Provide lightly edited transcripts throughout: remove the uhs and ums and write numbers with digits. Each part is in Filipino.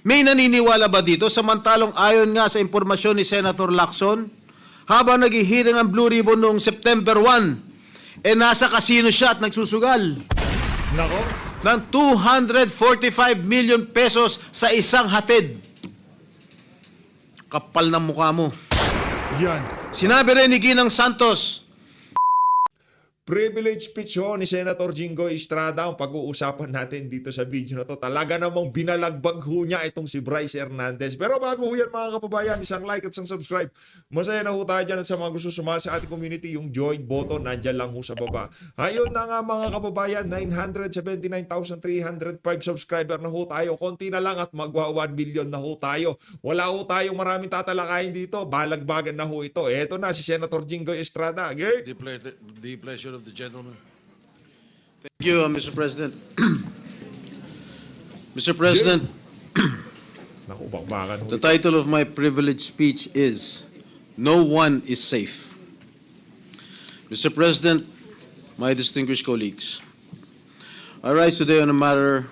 May naniniwala ba dito? Samantalong ayon nga sa impormasyon ni Senator Lacson, habang naghihiring ang Blue Ribbon noong September 1, nasa casino siya at nagsusugal Nako. ng 245 million pesos sa isang hatid. Kapal ng mukha mo. Yan. Sinabi rin ni Ginang Santos, Privilege speech ho ni Senator Jingo Estrada ang pag-uusapan natin dito sa video na to. Talaga namang binalagbag ho niya itong si Bryce Hernandez. Pero bago ho yan mga kababayan, isang like at isang subscribe. Masaya na ho tayo dyan at sa mga gusto sumali sa ating community, yung join button nandyan lang ho sa baba. Ayun na nga mga kababayan, 979,305 subscriber na ho tayo. Konti na lang at magwa 1 billion na ho tayo. Wala ho tayong maraming tatalakayin dito. Balagbagan na ho ito. Eto na si Senator Jingo Estrada. Okay? The pleasure of the gentleman. thank you, Mr. President. Mr. President, Naku, bakbakan ho the ito. title of my privileged speech is, No One is Safe. Mr. President, my distinguished colleagues, I rise today on a matter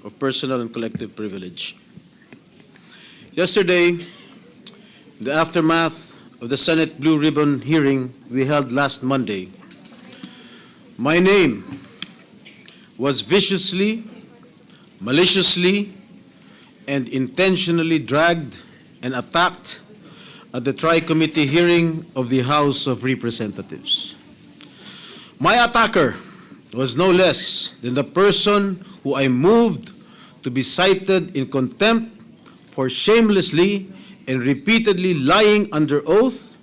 of personal and collective privilege. Yesterday, in the aftermath of the Senate Blue Ribbon hearing we held last Monday, my name was viciously, maliciously, and intentionally dragged and attacked at the Tri-Committee hearing of the House of Representatives. My attacker was no less than the person who I moved to be cited in contempt for shamelessly and repeatedly lying under oath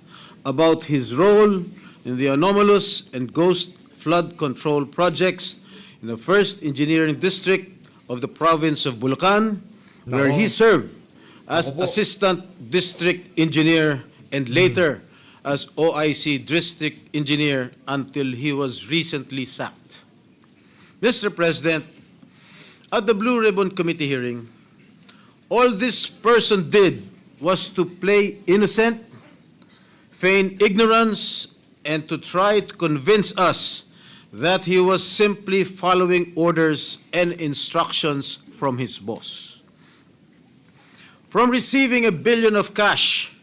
about his role in the anomalous and ghost flood control projects in the 1st Engineering District of the province of Bulacan, where he served as Nako po. Assistant District Engineer and later as OIC District Engineer until he was recently sacked. Mr. President, at the Blue Ribbon Committee hearing, all this person did was to play innocent, feign ignorance, and to try to convince us that he was simply following orders and instructions from his boss. From receiving $1 billion of cash,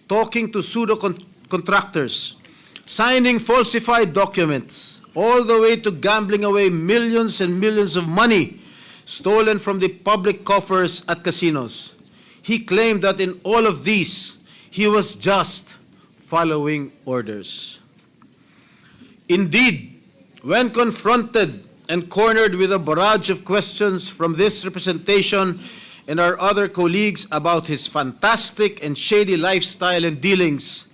talking to pseudo-contractors, signing falsified documents, all the way to gambling away millions and millions of money stolen from the public coffers at casinos, he claimed that in all of these, he was just following orders. Indeed, when confronted and cornered with a barrage of questions from this representation and our other colleagues about his fantastic and shady lifestyle and dealings,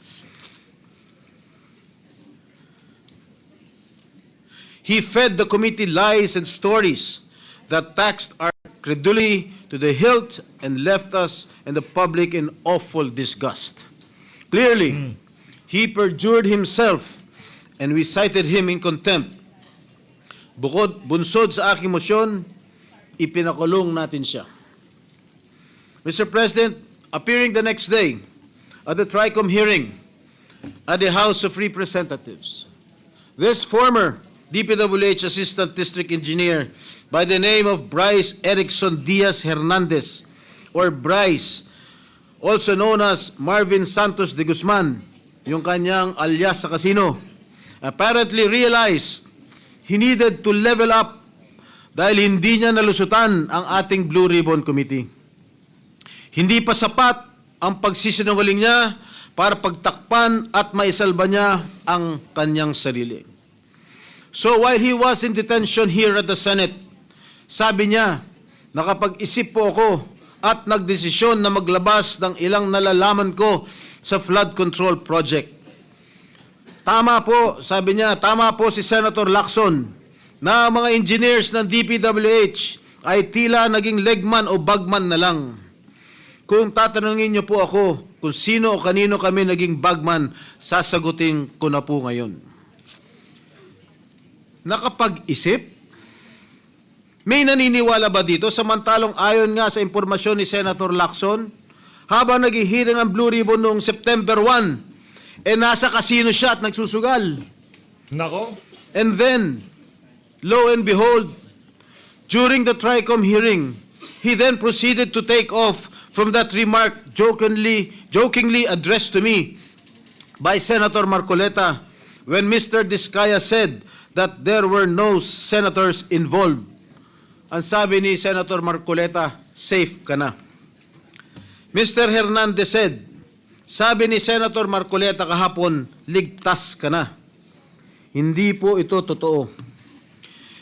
he fed the committee lies and stories that taxed our credulity to the hilt and left us and the public in awful disgust. Clearly, he perjured himself and we cited him in contempt. Bunsod sa aking motion, ipinakulong natin siya. Mr. President, appearing the next day at the TRICOM hearing at the House of Representatives, this former DPWH Assistant District Engineer by the name of Bryce Erickson Diaz Hernandez, or Bryce, also known as Marvin Santos de Guzman, yung kanyang alias sa casino, apparently realized he needed to level up dahil hindi niya nalusutan ang ating Blue Ribbon Committee. Hindi pa sapat ang pagsisinungaling niya para pagtakpan at maisalba niya ang kanyang sarili. So while he was in detention here at the Senate, sabi niya, nakapag-isip po ako at nagdesisyon na maglabas ng ilang nalalaman ko sa flood control project. Tama po, sabi niya, tama po si Senator Lacson na mga engineers ng DPWH ay tila naging legman o bagman na lang. Kung tatanungin niyo po ako kung sino o kanino kami naging bagman, sasagutin ko na po ngayon. Nakapag-isip? May naniniwala ba dito? Samantalong ayon nga sa impormasyon ni Senator Lacson, habang naghihiring ang Blue Ribbon noong September 1, nasa casino siya at nagsusugal. Nako. And then, lo and behold, during the TRICOM hearing, He then proceeded to take off from that remark jokingly addressed to me by Senator Marcoleta when Mr. Diskaya said that there were no senators involved. Ang sabi ni Senator Marcoleta, safe ka na. Mr. Hernandez said, sabi ni Senator Marcoleta kahapon, ligtas ka na. Hindi po ito totoo.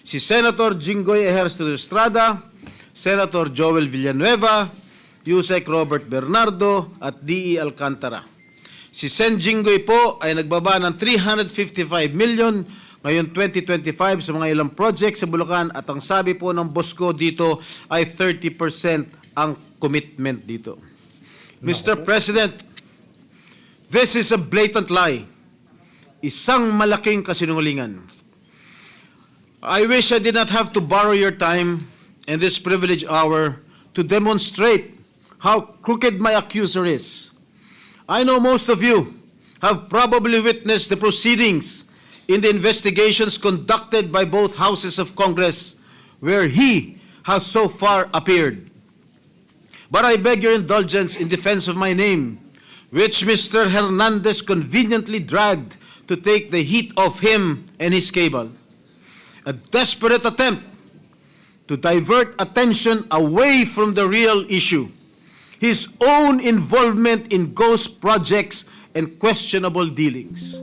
Si Senator Jinggoy Ejercito Estrada, Senator Joel Villanueva, Yusek Robert Bernardo at D.E. Alcantara. Si Sen Jinggoy po ay nagbaba ng 355 million ngayon 2025 sa mga ilang projects sa Bulacan at ang sabi po ng boss ko dito ay 30% ang commitment dito. Mr. President, this is a blatant lie. Isang malaking kasinungalingan. I wish I did not have to borrow your time in this privileged hour to demonstrate how crooked my accuser is. I know most of you have probably witnessed the proceedings in the investigations conducted by both houses of Congress where he has so far appeared. But I beg your indulgence in defense of my name, which Mr. Hernandez conveniently dragged to take the heat off him and his cable. A desperate attempt to divert attention away from the real issue, his own involvement in ghost projects and questionable dealings.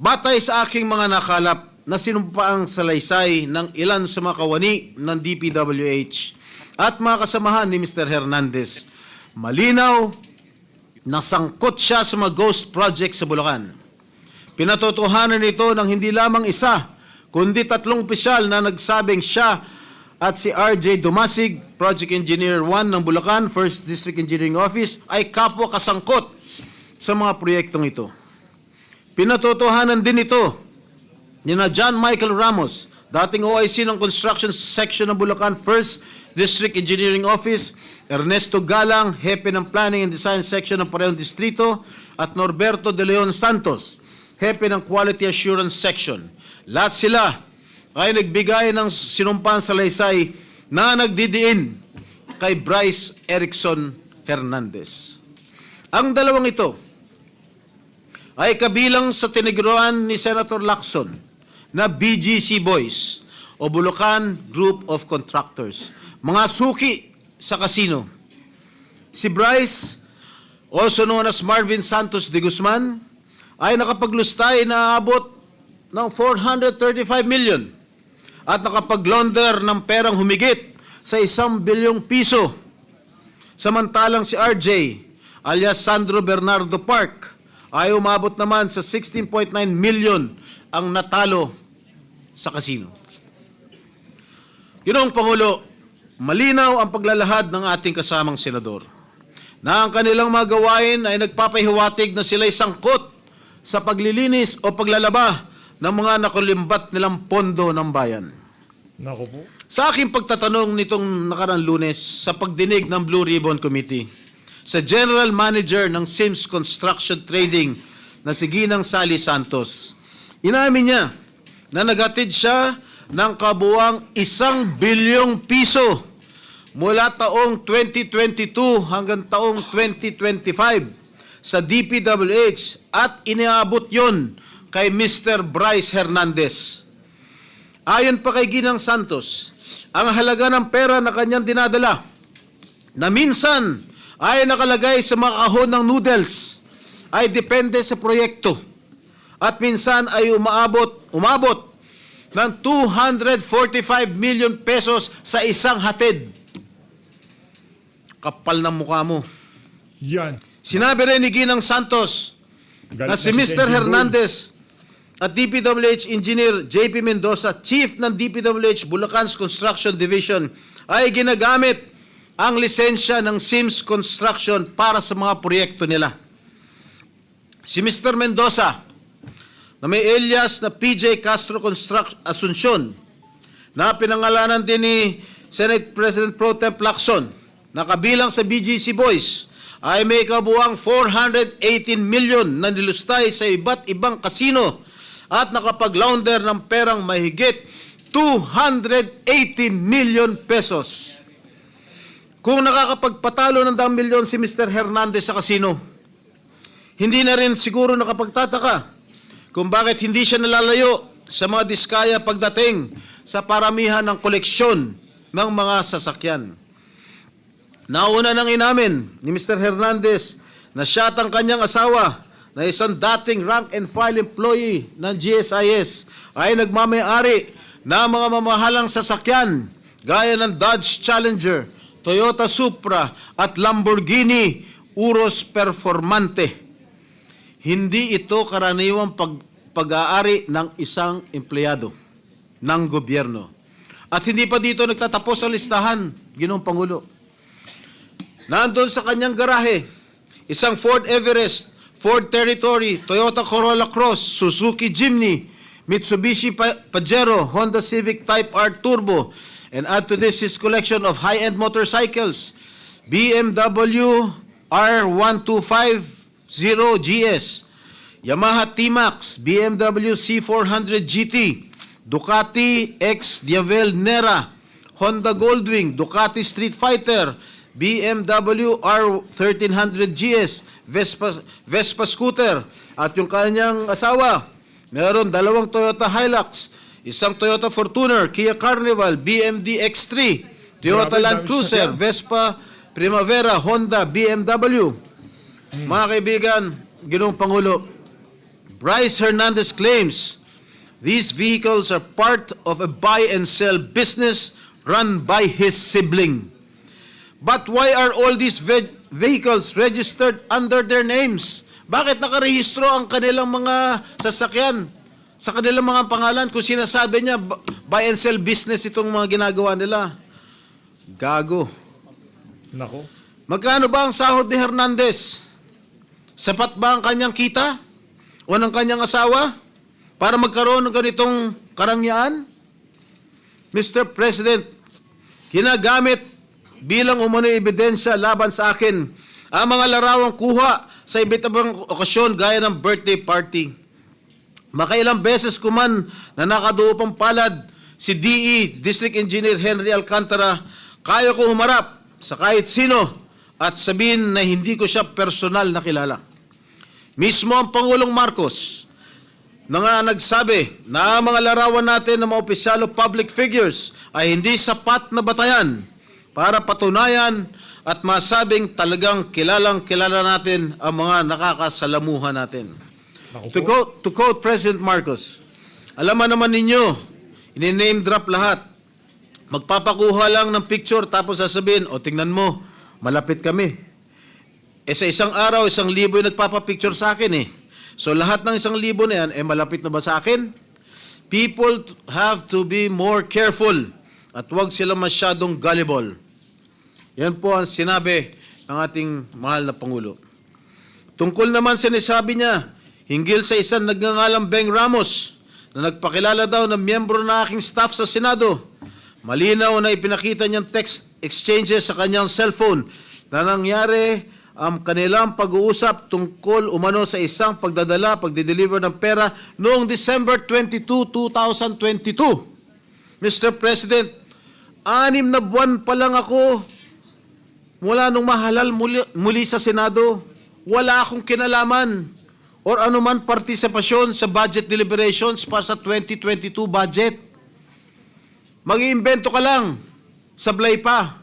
Batay sa aking mga nakalap na sinumpaang salaysay ng ilan sa mga kawani ng DPWH at mga kasamahan ni Mr. Hernandez, malinaw na sangkot siya sa mga ghost projects sa Bulacan. Pinatotohanan nito ng hindi lamang isa, kundi 3 opisyal na nagsabing siya at si RJ Dumasig, Project Engineer 1 ng Bulacan, 1st District Engineering Office, ay kapwa kasangkot sa mga proyektong ito. Pinatotohanan din ito ni na John Michael Ramos, dating OIC ng Construction Section ng Bulacan, 1st District Engineering Office, Ernesto Galang, Hepe ng Planning and Design Section ng parehong distrito, at Norberto De Leon Santos, Hepe ng Quality Assurance Section. Lahat sila ay nagbigay ng sinumpang salaysay na nagdidiin kay Bryce Erickson Hernandez. Ang dalawang ito ay kabilang sa tiniguruan ni Senator Lacson na BGC Boys o Bulacan Group of Contractors, mga suki sa kasino. Si Bryce, also known as Marvin Santos de Guzman, ay nakapaglustay na abot ng 435 million at nakapag-launder ng perang humigit sa 1 bilyong piso. Samantalang si RJ, alias Sandro Bernardo Park, ay umabot naman sa 16.9 million ang natalo sa kasino. Ginoong Pangulo, malinaw ang paglalahad ng ating kasamang senador na ang kanilang mga gawain ay nagpapahiwatig na sila'y sangkot sa paglilinis o paglalaba ng mga nakulimbat nilang pondo ng bayan. Nako po. Sa aking pagtatanong nitong nakarang Lunes sa pagdinig ng Blue Ribbon Committee sa General Manager ng Sims Construction Trading na si Ginang Sally Santos, inamin niya na naghatid siya ng kabuwang 1 bilyong piso mula taong 2022 hanggang taong 2025 sa DPWH at iniabot yon kay Mr. Bryce Hernandez. Ayon pa kay Ginang Santos, ang halaga ng pera na kanyang dinadala na minsan ay nakalagay sa mga kahon ng noodles ay depende sa proyekto at minsan ay umabot ng 245 million pesos sa isang hatid. Kapal ng mukha mo. Yan. Sinabi rin ni Ginang Santos na si Mr. Hernandez at DPWH Engineer JP Mendoza, Chief ng DPWH Bulacan's Construction Division, ay ginagamit ang lisensya ng Sims Construction para sa mga proyekto nila. Si Mr. Mendoza, na may alias na PJ Castro Asuncion, na pinangalanan din ni Senate President Pro Tem Lacson, na kabilang sa BGC Boys, ay may kabuang 418 million na nilustay sa iba't ibang kasino at nakapag-launder ng perang mahigit 280 million pesos. Kung nakakapagpatalo ng 10 milyon si Mr. Hernandez sa kasino, hindi na rin siguro nakapagtataka kung bakit hindi siya nalalayo sa mga diskaya pagdating sa paramihan ng koleksyon ng mga sasakyan. Nauna nang inamin ni Mr. Hernandez na siya at ang kanyang asawa na isang dating rank and file employee ng GSIS ay nagmamayari ng mga mamahalang sasakyan gaya ng Dodge Challenger, Toyota Supra at Lamborghini Urus Performante. Hindi ito karaniwang pag-aari ng isang empleyado ng gobyerno. At hindi pa dito nagtatapos ang listahan, Ginoong Pangulo. Nandun sa kanyang garahe, isang Ford Everest, Ford Territory, Toyota Corolla Cross, Suzuki Jimny, Mitsubishi Pajero, Honda Civic Type R Turbo, and add to this his collection of high-end motorcycles, BMW R1250GS, Yamaha T-Max, BMW C400 GT, Ducati X Diavel Nera, Honda Goldwing, Ducati Street Fighter, BMW R1300 GS, Vespa scooter, at yung kanyang asawa, meron 2 Toyota Hilux, isang Toyota Fortuner, Kia Carnival, BMD X3, Toyota Grabe, Land dami Cruiser, sasakyan. Vespa Primavera, Honda, BMW. Mga kaibigan, Ginoong Pangulo, Bryce Hernandez claims these vehicles are part of a buy and sell business run by his sibling. But why are all these vehicles registered under their names? Bakit nakarehistro ang kanilang mga sasakyan sa kanilang mga pangalan kung sinasabi niya buy and sell business itong mga ginagawa nila? Gago. Nako. Magkano ba ang sahod ni Hernandez? Sapat ba ang kanyang kita o ng kanyang asawa para magkaroon ng ganitong karangyaan? Mr. President, ginagamit bilang umano'y ebidensya laban sa akin ang mga larawang kuha sa iba't ibang okasyon gaya ng birthday party. Makailang beses ko man na nakaduupang palad si DE, District Engineer Henry Alcantara, kaya ko humarap sa kahit sino at sabihin na hindi ko siya personal na kilala. Mismo ang Pangulong Marcos na nga nagsabi na ang mga larawan natin ng mga opisyal o public figures ay hindi sapat na batayan para patunayan at masabing talagang kilalang-kilala natin ang mga nakakasalamuha natin. To quote President Marcos, alam naman ninyo, ini-name drop lahat. Magpapakuha lang ng picture tapos sasabihin, o tingnan mo, malapit kami. Sa isang araw, 1,000 yung nagpapapicture sa akin eh. So lahat ng 1,000 na yan, malapit na ba sa akin? People have to be more careful at huwag sila masyadong gullible. Yan po ang sinabi ng ating mahal na Pangulo. Tungkol naman sinasabi niya, hinggil sa isang nagngangalang Beng Ramos na nagpakilala daw ng miyembro ng aking staff sa Senado. Malinaw na ipinakita niyang text exchanges sa kanyang cellphone na nangyari ang kanilang pag-uusap tungkol umano sa isang pagdideliver ng pera noong December 22, 2022. Mr. President, 6 na buwan pa lang ako mula nung mahalal muli sa Senado, wala akong kinalaman or anuman partisipasyon sa budget deliberations para sa 2022 budget. Mag-iimbento ka lang, sablay pa.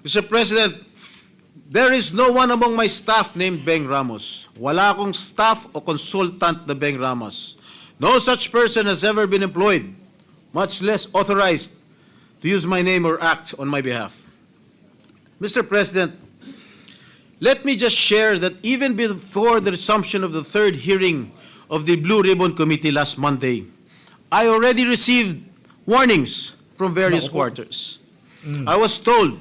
Mr. President, there is no one among my staff named Beng Ramos. Wala akong staff o consultant na Beng Ramos. No such person has ever been employed, much less authorized to use my name or act on my behalf. Mr. President, let me just share that even before the resumption of the 3rd hearing of the Blue Ribbon Committee last Monday, I already received warnings from various quarters. I was told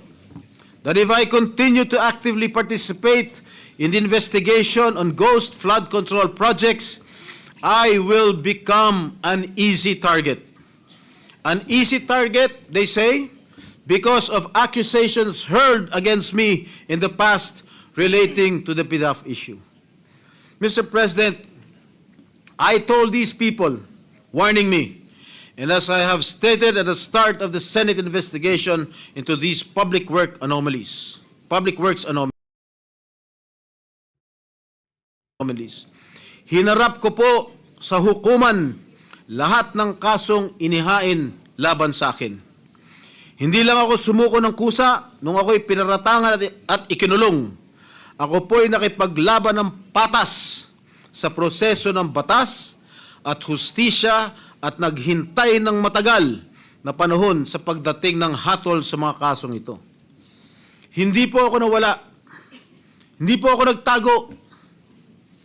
that if I continue to actively participate in the investigation on ghost flood control projects, I will become an easy target. An easy target, they say, because of accusations hurled against me in the past relating to the PDAF issue. Mr. President, I told these people, warning me, And as I have stated at the start of the Senate investigation into these public works anomalies, hinarap ko po sa hukuman lahat ng kasong inihain laban sa akin. Hindi lang ako sumuko ng kusa nung ako'y pinaratangan at ikinulong. Ako po'y nakipaglaban ng patas sa proseso ng batas at hustisya at naghintay ng matagal na panahon sa pagdating ng hatol sa mga kasong ito. Hindi po ako nawala. Hindi po ako nagtago.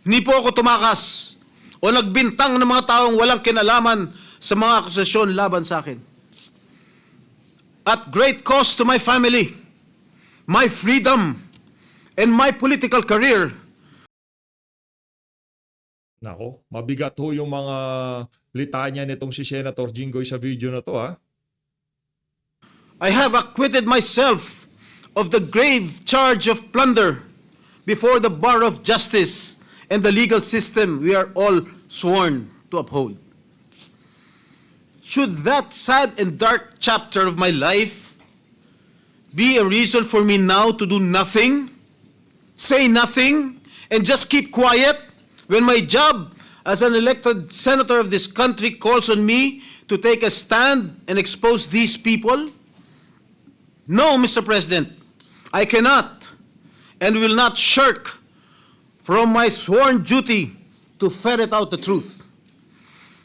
Hindi po ako tumakas o nagbintang ng mga taong walang kinalaman sa mga akusasyon laban sa akin. At great cost to my family, my freedom, and my political career. Nako, mabigat ho yung mga litanya nitong si Senator Jinggoy sa video na to, ha? I have acquitted myself of the grave charge of plunder before the bar of justice and the legal system we are all sworn to uphold. Should that sad and dark chapter of my life be a reason for me now to do nothing, say nothing, and just keep quiet when my job as an elected senator of this country calls on me to take a stand and expose these people? No, Mr. President, I cannot and will not shirk from my sworn duty to ferret out the truth.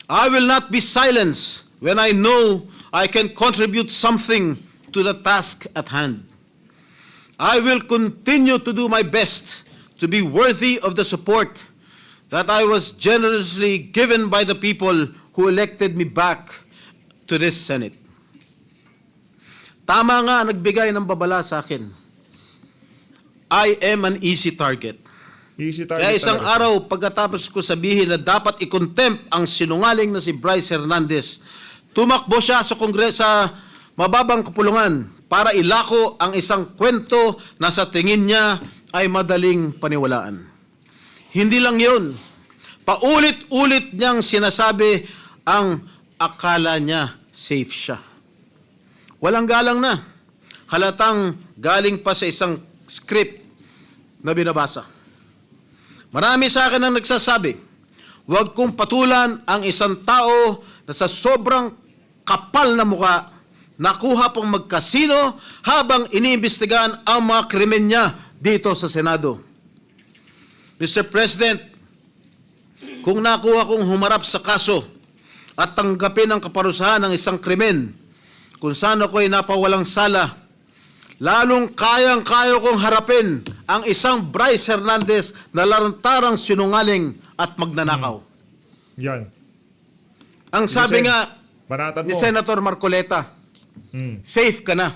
I will not be silenced when I know I can contribute something to the task at hand. I will continue to do my best to be worthy of the support that I was generously given by the people who elected me back to this Senate. Tama nga nagbigay ng babala sa akin. I am an easy target. Easy target Kaya isang talaga. araw pagkatapos ko sabihin na dapat i-contempt ang sinungaling na si Bryce Hernandez, tumakbo siya sa Kongreso sa mababang kapulungan para ilako ang isang kwento na sa tingin niya ay madaling paniwalaan. Hindi lang yun. Paulit-ulit niyang sinasabi ang akala niya safe siya. Walang galang na. Halatang galing pa sa isang script na binabasa. Marami sa akin ang nagsasabi, huwag kong patulan ang isang tao na sa sobrang kapal na muka, nakuha pang magkasino habang iniimbestigahan ang mga krimen niya dito sa Senado. Mr. President, kung nakuha kong humarap sa kaso at tanggapin ang kaparusahan ng isang krimen kung saan ako'y napawalang sala, lalong kayang-kaya kong harapin ang isang Bryce Hernandez na lantarang sinungaling at magnanakaw. Yan. Ang sabi Sen, nga banatan ni mo. Senator Marcoleta, safe ka na.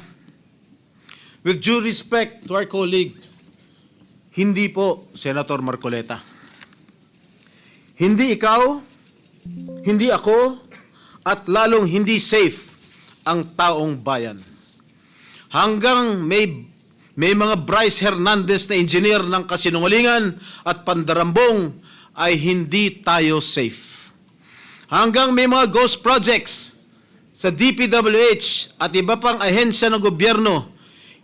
With due respect to our colleague, hindi po, Senator Marcoleta. Hindi ikaw, hindi ako, at lalong hindi safe ang taong bayan. Hanggang may mga Bryce Hernandez na engineer ng kasinungalingan at pandarambong ay hindi tayo safe. Hanggang may mga ghost projects sa DPWH at iba pang ahensya ng gobyerno,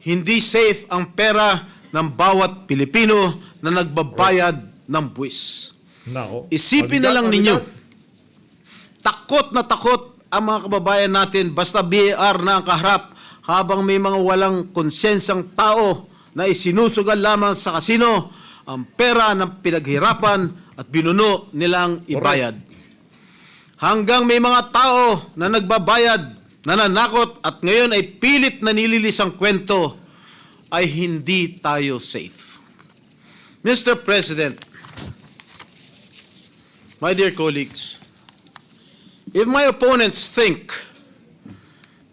hindi safe ang pera ng bawat Pilipino na nagbabayad ng buwis. Nako. Isipin na lang ninyo, takot na takot ang mga kababayan natin basta BAR na ang kaharap habang may mga walang konsensyang tao na isinusugal lamang sa kasino ang pera ng pinaghirapan at binuno nilang ibayad. Hanggang may mga tao na nagbabayad, nananakot at ngayon ay pilit na nililis ang kwento, ay hindi tayo safe. Mr. President, my dear colleagues, if my opponents think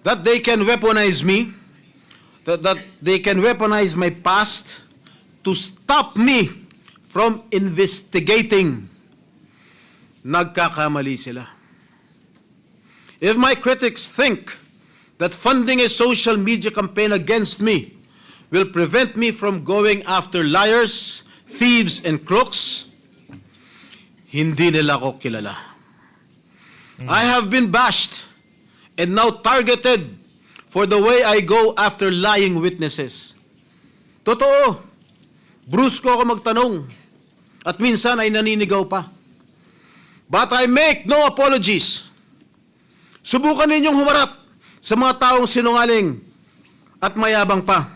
that they can weaponize me, that they can weaponize my past to stop me from investigating, nagkakamali sila. If my critics think that funding a social media campaign against me will prevent me from going after liars, thieves, and crooks, hindi nila ako kilala. I have been bashed and now targeted for the way I go after lying witnesses. Totoo, brusko ako magtanong at minsan ay naninigaw pa. But I make no apologies. Subukan ninyong humarap sa mga taong sinungaling at mayabang pa.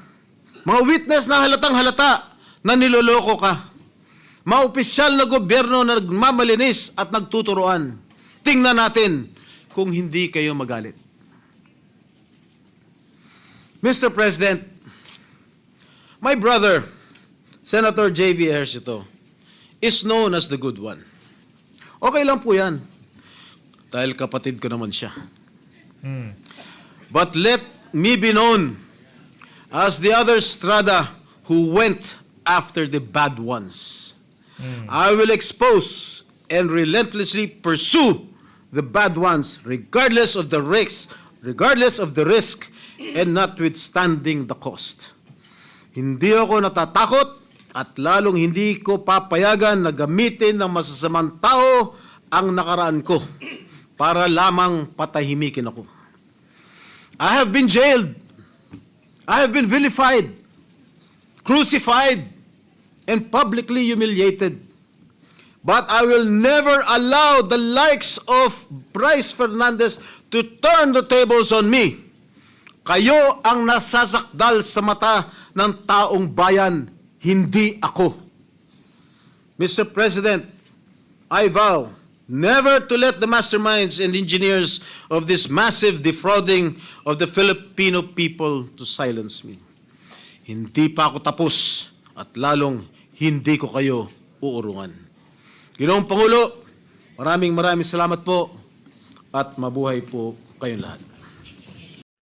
Mga witness na halatang halata na niloloko ka. Mga opisyal na gobyerno na nagmamalinis at nagtuturoan. Tingnan natin kung hindi kayo magalit. Mr. President, my brother, Senator J.V. Ejercito, is known as the good one. Okay lang po yan. Dahil kapatid ko naman siya. But let me be known as the other Strada who went after the bad ones. I will expose and relentlessly pursue the bad ones regardless of the risk and notwithstanding the cost. Hindi ako natatakot at lalong hindi ko papayagan na gamitin ng masasamang tao ang nakaraan ko para lamang patahimikin ako. I have been jailed. I have been vilified, crucified, and publicly humiliated. But I will never allow the likes of Bryce Fernandez to turn the tables on me. Kayo ang nasasakdal sa mata ng taong bayan, hindi ako. Mr. President, I vow never to let the masterminds and engineers of this massive defrauding of the Filipino people to silence me. Hindi pa ako tapos at lalong hindi ko kayo uurungan. Ginoong Pangulo, maraming salamat po at mabuhay po kayong lahat.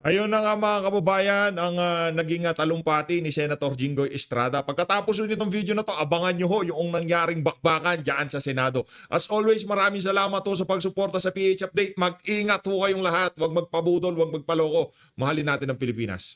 Ayun na nga mga kababayan, ang naging talumpati ni Senator Jinggoy Estrada. Pagkatapos nyo itong video na to, abangan nyo ho yung nangyaring bakbakan dyan sa Senado. As always, maraming salamat ho sa pagsuporta sa PH Update. Mag-ingat ho kayong lahat. Huwag magpabudol, huwag magpaloko. Mahalin natin ang Pilipinas.